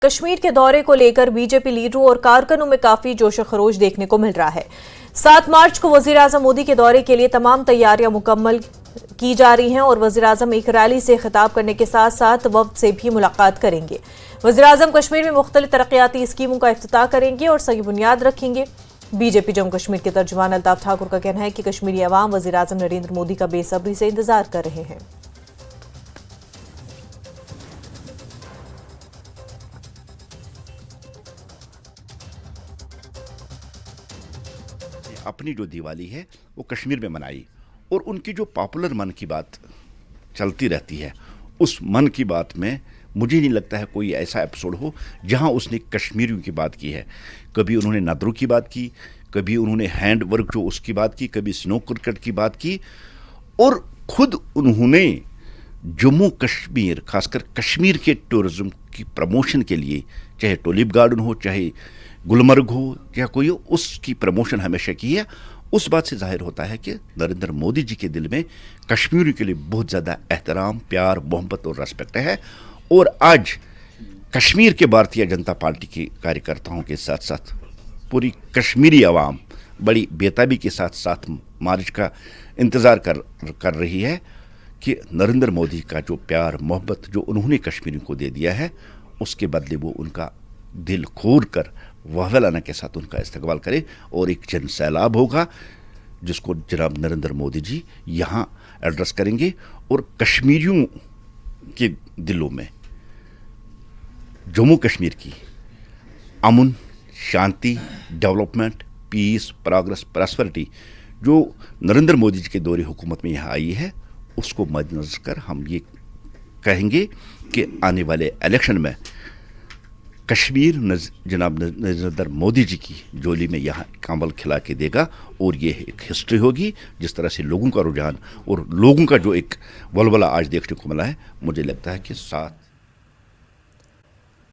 کشمیر کے دورے کو لے کر بی جے پی لیڈروں اور کارکنوں میں کافی جوش و خروش دیکھنے کو مل رہا ہے۔ 7 مارچ کو وزیراعظم مودی کے دورے کے لیے تمام تیاریاں مکمل کی جا رہی ہیں اور وزیراعظم ایک ریلی سے خطاب کرنے کے ساتھ ساتھ وفد سے بھی ملاقات کریں گے۔ وزیراعظم کشمیر میں مختلف ترقیاتی اسکیموں کا افتتاح کریں گے اور صحیح بنیاد رکھیں گے۔ بی جے پی جموں کشمیر کے ترجمان الطاف ٹھاکر کا کہنا ہے کہ کشمیری عوام وزیراعظم نریندر مودی کا بے صبری سے انتظار کر رہے ہیں۔ اپنی جو دیوالی ہے وہ کشمیر میں منائی اور ان کی جو پاپولر من کی بات چلتی رہتی ہے، اس من کی بات میں مجھے نہیں لگتا ہے کوئی ایسا ایپیسوڈ ہو جہاں اس نے کشمیریوں کی بات کی ہے۔ کبھی انہوں نے نادرو کی بات کی، کبھی انہوں نے ہینڈ ورک جو اس کی بات کی، کبھی سنو کرکٹ کی بات کی، اور خود انہوں نے جموں کشمیر خاص کر کشمیر کے ٹورزم کی پروموشن کے لیے، چاہے ٹولپ گارڈن ہو، چاہے گلمرگ ہو یا کوئی ہو، اس کی پروموشن ہمیشہ کی ہے۔ اس بات سے ظاہر ہوتا ہے کہ نریندر مودی جی کے دل میں کشمیریوں کے لیے بہت زیادہ احترام، پیار، محبت اور ریسپیکٹ ہے، اور آج کشمیر کے بھارتیہ جنتا پارٹی کے کارکرتاؤں کے ساتھ ساتھ پوری کشمیری عوام بڑی بےتابی کے ساتھ 7 مارچ کا انتظار کر رہی ہے کہ نریندر مودی کا جو پیار محبت جو انہوں نے کشمیریوں کو دے دیا ہے، اس کے بدلے وہ ان کا دل کھول کر وحولانہ کے ساتھ ان کا استقبال کرے، اور ایک جن سیلاب ہوگا جس کو جناب نریندر مودی جی یہاں ایڈریس کریں گے، اور کشمیریوں کے دلوں میں جموں کشمیر کی امن، شانتی، ڈیولپمنٹ، پیس، پروگرس، پراسپرٹی جو نریندر مودی جی کے دور حکومت میں یہاں آئی ہے، اس کو مد نظر کر ہم یہ کہیں گے کہ آنے والے الیکشن میں کشمیر جناب نریندر مودی جی کی جولی میں یہاں کمل کھلا کے دے گا، اور یہ ایک ہسٹری ہوگی۔ جس طرح سے لوگوں کا رجحان اور لوگوں کا جو ایک ولولہ آج دیکھنے کو ملا ہے، مجھے لگتا ہے کہ 7